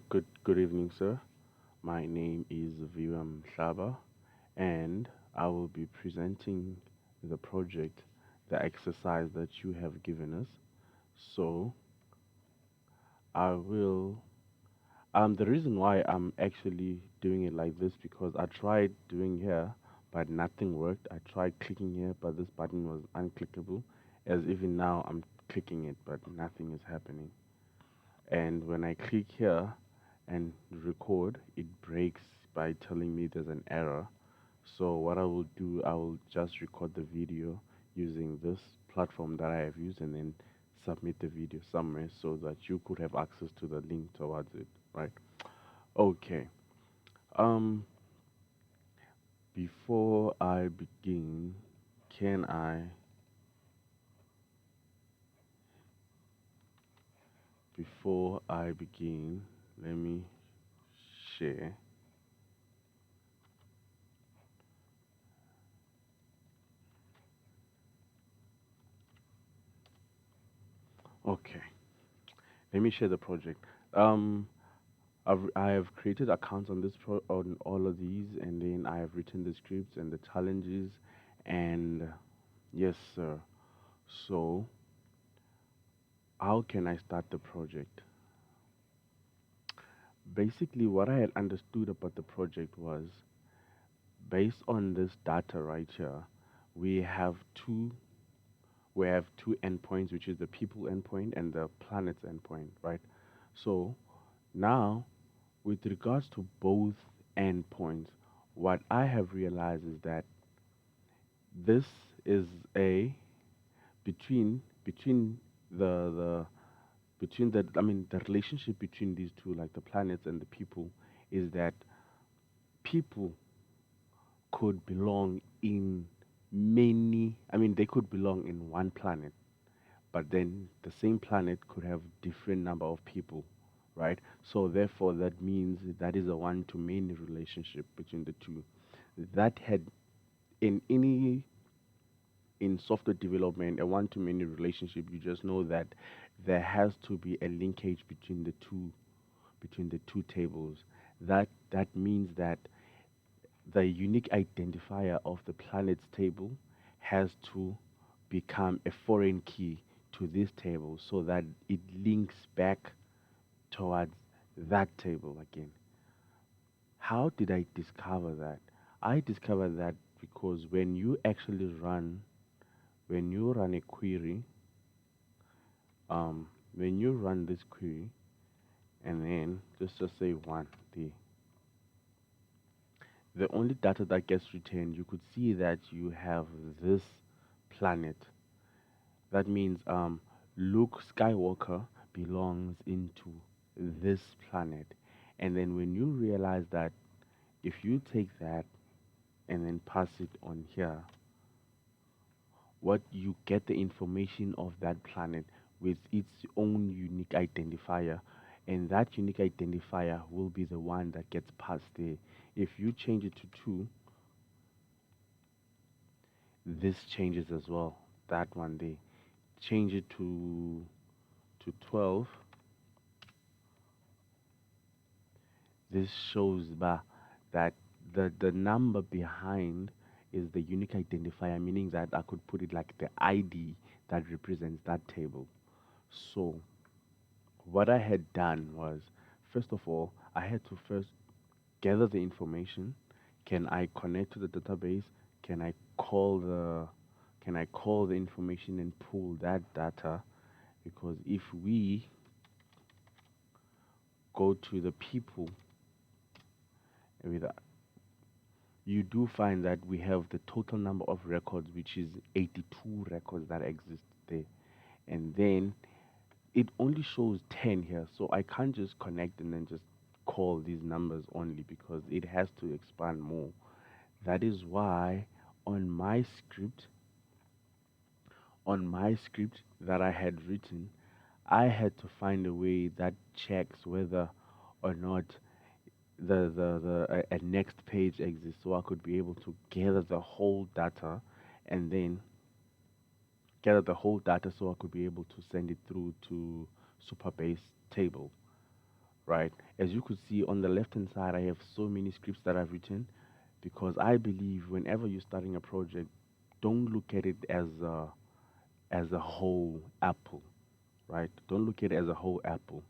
Good evening, sir. My name is Viram Shaba, and I will be presenting the project, the exercise that you have given us. So I will. The reason why I'm actually doing it like this because I tried doing here, but nothing worked. I tried clicking here, but this button was unclickable. As even now, I'm clicking it, but nothing is happening. And when I click here and record, it breaks by telling me there's an error. So what I will do, I will just record the video using this platform that I have used and then submit the video somewhere so that you could have access to the link towards it, right? Okay. Um, before I begin, can I, before I begin, let me share. Okay. Let me share the project. Um, I have created accounts on on all of these, and then I have written the scripts and the challenges, and yes, sir. So, how can I start the project? Basically, what I had understood about the project was based on this data right here, we have two we have two endpoints, which is the people endpoint and the planet's endpoint, right? So now, with regards to both endpoints, what I have realized is that this is a between the between the I mean the relationship between these two, like the planets and the people, is that people could belong in many. I mean, they could belong in one planet, but then the same planet could have different number of people, right? So therefore, that means that is a one-to-many relationship between the two. That had in any in software development, a one-to-many relationship, you just know that there has to be a linkage between the two tables. That means that the unique identifier of the planet's table has to become a foreign key to this table so that it links back towards that table again. How did I discover that? I discovered that because when you run a query, when you run this query, and then just say one, the only data that gets returned, you could see that you have this planet. That means Luke Skywalker belongs into this planet. And then when you realize that if you take that and then pass it on here, what you get the information of that planet with its own unique identifier, and that unique identifier will be the one that gets passed there. If you change it to 2, this changes as well. That one there. Change it to 12. This shows that the number behind is the unique identifier, meaning that I could put it like the ID that represents that table. So what I had done was, first of all, I had to first gather the information. Can I connect to the database? Can I call the can I call the information and pull that data? Because if we go to the people with you do find that we have the total number of records, which is 82 records that exist there. And then it only shows 10 here. So I can't just connect and then just call these numbers only because it has to expand more. That is why on my script, on my script that I had written, I had to find a way that checks whether or not a next page exists so I could be able to gather the whole data and then gather the whole data so I could be able to send it through Superbase table, right? As you could see on the left hand side, I have so many scripts that I've written because I believe whenever you're starting a project, don't look at it as a whole apple, right? Don't look at it as a whole apple.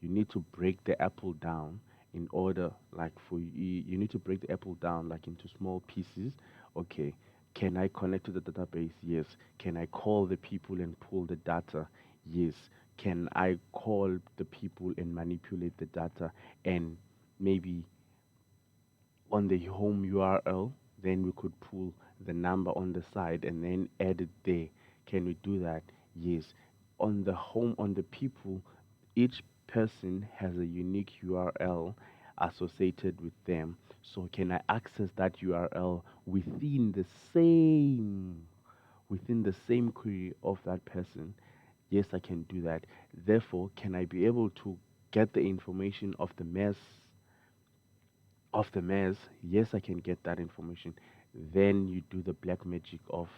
You need to break the apple down in order, like for you need to break the apple down like into small pieces. Okay, can I connect to the database? Yes. Can I call the people and pull the data? Yes. Can I call the people and manipulate the data and maybe on the home URL, then we could pull the number on the side and then add it there. Can we do that? Yes. On the home, on the people, each person has a unique URL associated with them. So can I access that URL within the same query of that person? Yes, I can do that. Therefore, can I be able to get the information of the mass? Yes, I can get that information. Then you do the black magic of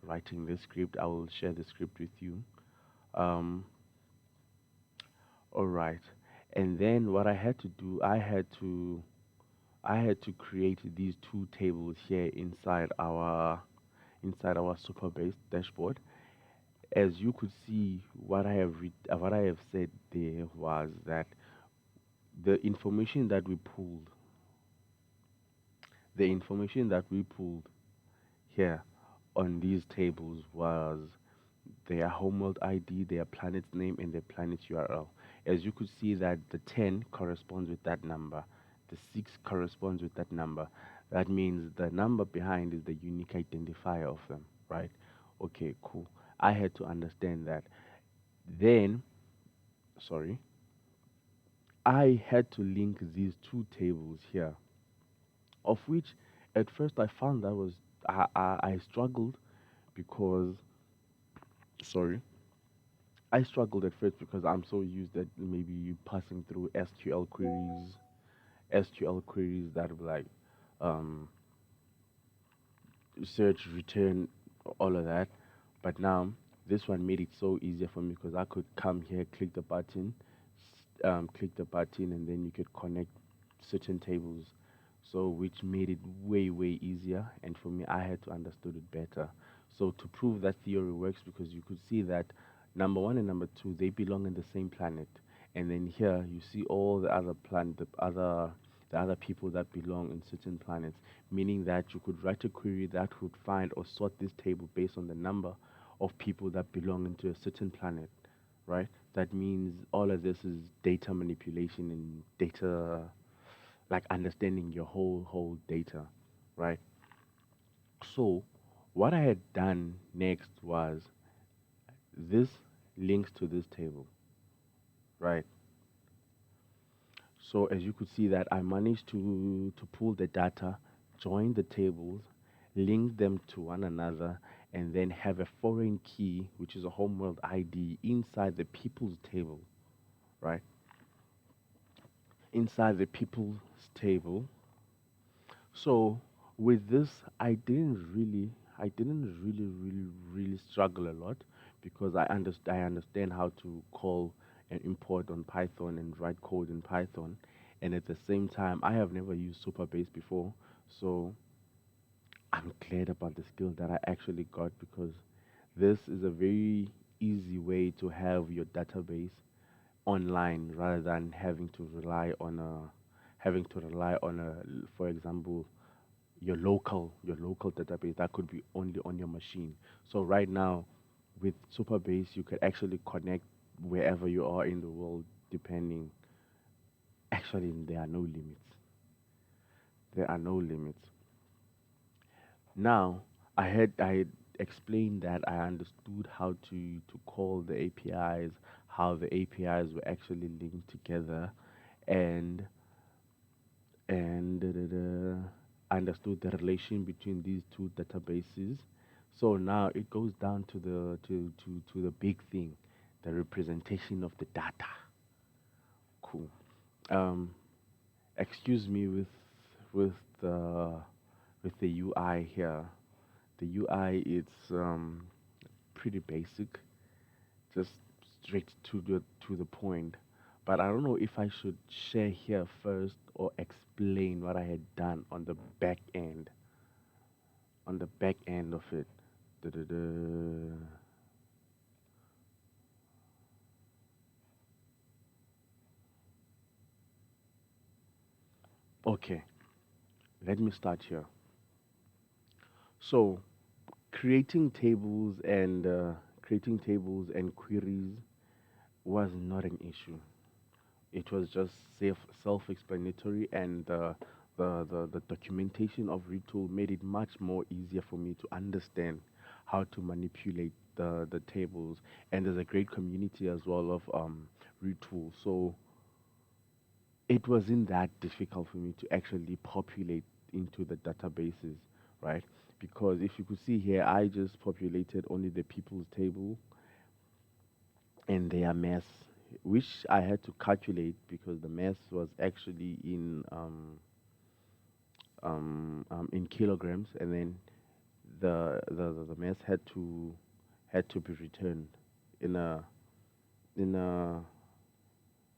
writing the script. I will share the script with you. Um, all right. And then what I had to do, I had to create these two tables here inside our Superbase dashboard. As you could see, what I have said there was that the information that we pulled, the information that we pulled here on these tables was their homeworld ID, their planet's name, and their planet's URL. As you could see that the 10 corresponds with that number, the 6 corresponds with that number. That means the number behind is the unique identifier of them, right? Okay, cool. I had to understand that. Then, sorry, I had to link these two tables here, of which at first I found that was I struggled because sorry, I struggled at first because I'm so used that maybe you passing through SQL queries that were like um, search, return, all of that. But now this one made it so easier for me because I could come here, click the button, and then you could connect certain tables. So which made it way easier. And for me, I had to understood it better. So to prove that theory works, because you could see that number one and number two they belong in the same planet, and then here you see all the other the other people that belong in certain planets, meaning that you could write a query that would find or sort this table based on the number of people that belong into a certain planet, right? That means all of this is data manipulation and data, like understanding your whole data, right? So what I had done next was this links to this table, right? So as you could see that I managed to pull the data, join the tables, link them to one another, and then have a foreign key, which is a homeworld ID, inside the people's table, right? Inside the people's table. So with this, I didn't really struggle a lot because I understand how to call and import on Python and write code in Python, and at the same time, I have never used Superbase before, so I'm glad about the skill that I actually got because this is a very easy way to have your database online rather than having to rely on for example, your local database that could be only on your machine. So right now with Superbase you could actually connect wherever you are in the world depending. Actually, there are no limits. There are no limits. Now I had explained that I understood how to call the APIs, how the APIs were actually linked together, and I understood the relation between these two databases. So now it goes down to the big thing, the representation of the data. Cool. Um, excuse me with the with the UI here. The UI it's pretty basic, just straight to the point. But I don't know if I should share here first or explain what I had done on the back end, on the back end of it. Da-da-da. Okay, let me start here. So, creating tables and queries was not an issue. It was just self-explanatory, and the documentation of Retool made it much more easier for me to understand how to manipulate the tables. And there's a great community as well of Retool. So it wasn't that difficult for me to actually populate into the databases, right? Because if you could see here, I just populated only the people's table and their mass, which I had to calculate because the mass was actually in kilograms, and then the mass had to be returned in a in a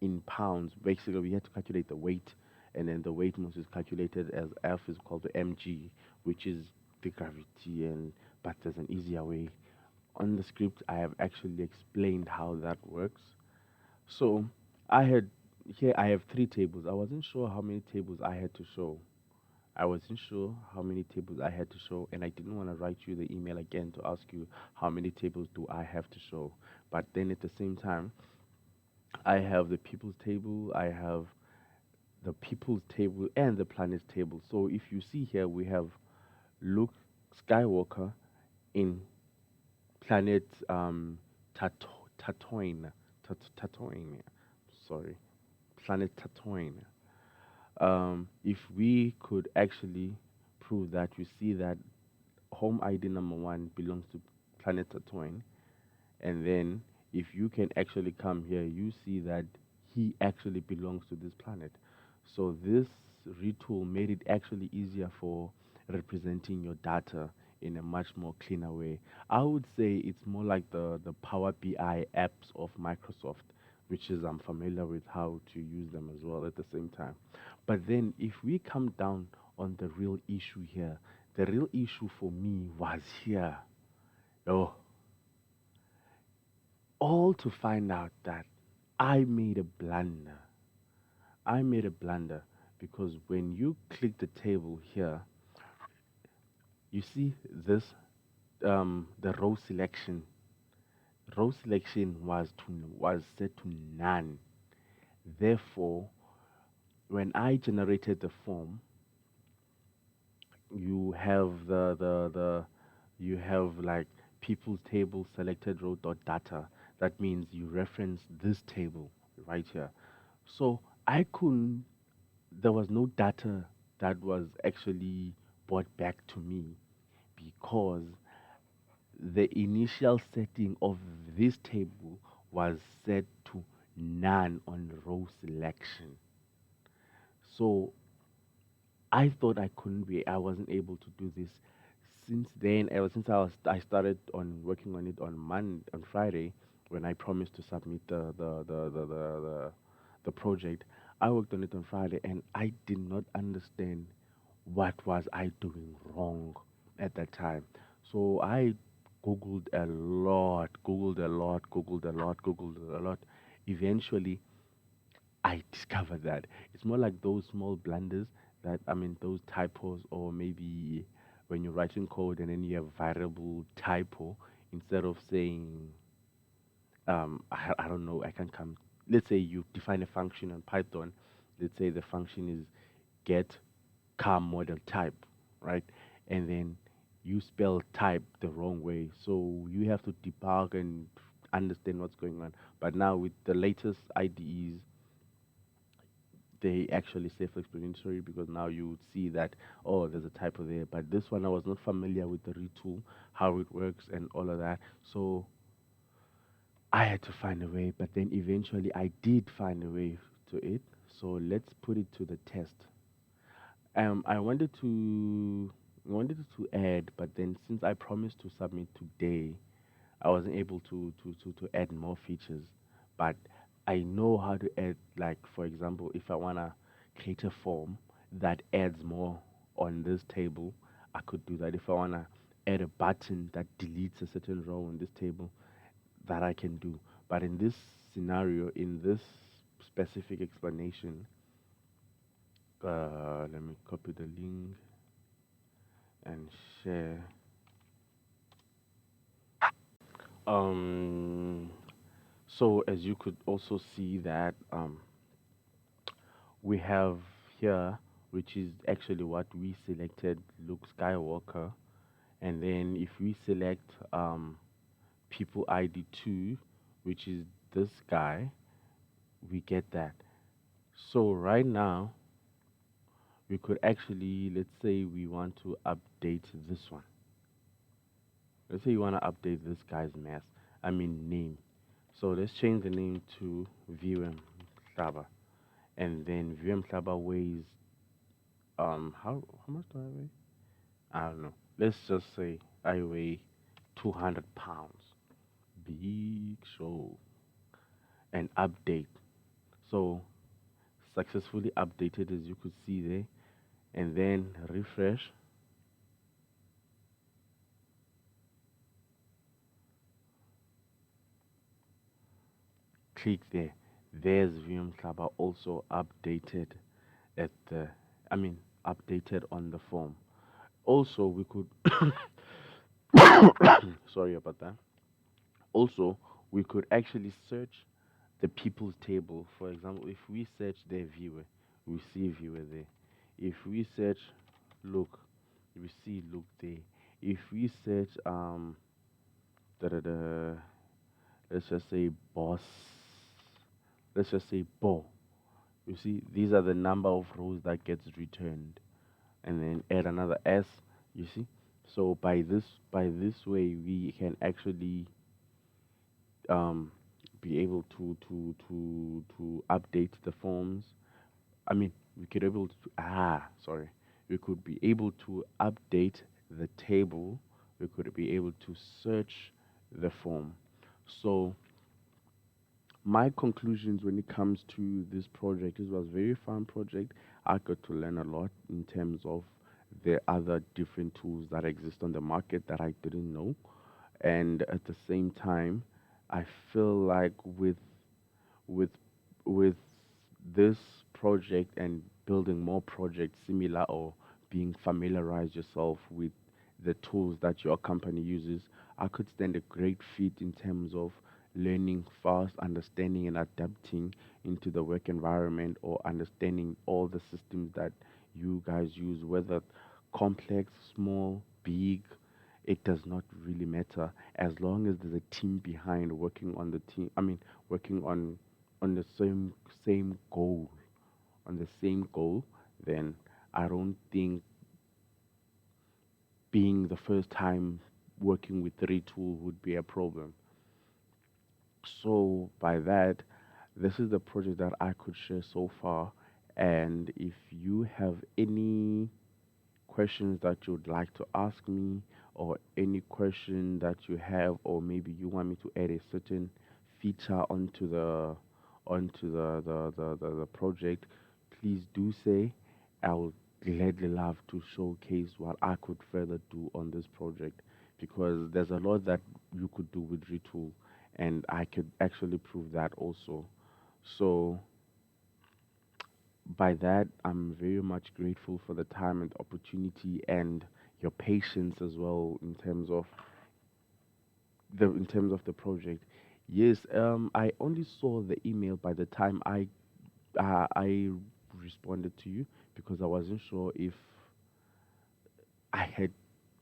in pounds. Basically, we had to calculate the weight, and then the weight must is calculated as F is equal to mg, which is the gravity. And but there's an easier way. On the script, I have actually explained how that works. So I had here I have three tables. I wasn't sure how many tables I had to show. I wasn't sure how many tables I had to show, and I didn't want to write you the email again to ask you how many tables do I have to show. But then at the same time, I have the people's table, I have the people's table, and the planet's table. So if you see here, we have Luke Skywalker in planet Tatooine. Tatooine. Sorry, planet Tatooine. If we could actually prove that, we see that home ID number one belongs to planet Tatooine, and then if you can actually come here, you see that he actually belongs to this planet. So this retool made it actually easier for representing your data in a much more cleaner way. I would say it's more like the Power BI apps of Microsoft, which is I'm familiar with how to use them as well at the same time. But then if we come down on the real issue here, the real issue for me was here. Oh, all to find out that I made a blunder. I made a blunder because when you click the table here, you see this the row selection. Row selection was set to none. Therefore, when I generated the form, you have the you have like people's table selected row dot data. That means you reference this table right here. So I couldn't there was no data that was actually brought back to me because the initial setting of this table was set to none on row selection. So I thought I wasn't able to do this. Since then, ever since I started on working on it on Friday, when I promised to submit the project, I worked on it on Friday, and I did not understand what was I doing wrong at that time. So I googled a lot, googled a lot, googled a lot, googled a lot. Eventually, I discovered that it's more like those small blunders that I mean those typos, or maybe when you're writing code and then you have variable typo instead of saying I don't know, I can come, let's say you define a function on Python. Let's say the function is get car model type, right? And then you spell type the wrong way, so you have to debug and understand what's going on. But now with the latest IDEs, they actually self-explanatory because now you would see that, oh, there's a typo there. But this one I was not familiar with the retool, how it works and all of that. So I had to find a way, but then eventually I did find a way to it. So let's put it to the test. I wanted to add, but then since I promised to submit today, I wasn't able to add more features. but I know how to add, like, for example, if I want to create a form that adds more on this table, I could do that. If I want to add a button that deletes a certain row in this table, that I can do. But in this scenario, in this specific explanation, let me copy the link and share. Um, so as you could also see that we have here, which is actually what we selected, Luke Skywalker, and then if we select people ID 2, which is this guy, we get that. So right now, we could actually, let's say we want to update this one. Let's say you want to update this guy's name. So let's change the name to VM Saba. And then VM Saba weighs, how much do I weigh? I don't know. Let's just say I weigh 200 pounds. Big show. And update. So successfully updated, as you could see there. And then refresh. Click there. There's VM Clubber also updated at the, I mean, updated on the form. Also, we could, sorry about that. Also, we could actually search the people's table. For example, if we search their viewer, we see viewer there. If we search look, we see look there. If we search da da da, let's just say boss, let's just say bo. You see, these are the number of rows that gets returned, and then add another S. You see, so by this way, we can actually um, be able to update the forms. I mean, we could able to sorry, we could be able to update the table. We could be able to search the form. So my conclusions when it comes to this project, it was a very fun project. I got to learn a lot in terms of the other different tools that exist on the market that I didn't know. And at the same time, I feel like with with this project and building more projects similar, or being familiarize yourself with the tools that your company uses, I could stand a great fit in terms of learning fast, understanding and adapting into the work environment, or understanding all the systems that you guys use, whether complex, small, big, it does not really matter as long as there's a team behind working on the team. I mean, working on the same goal, on the same goal. Then I don't think being the first time working with three tools would be a problem. So by that, this is the project that I could share so far. And if you have any questions that you'd like to ask me, or any question that you have, or maybe you want me to add a certain feature onto the project, please do say. I would gladly love to showcase what I could further do on this project, because there's a lot that you could do with Retool, and I could actually prove that also. So by that, I'm very much grateful for the time and opportunity and your patience as well in terms of the project. Yes, I only saw the email by the time I responded to you, because I wasn't sure if I had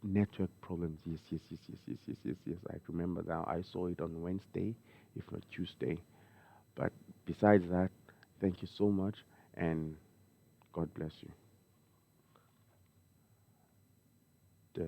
network problems. Yes, yes, yes, yes, yes, yes, yes, yes. I remember now. I saw it on Wednesday, if not Tuesday. But besides that, thank you so much, and God bless you. The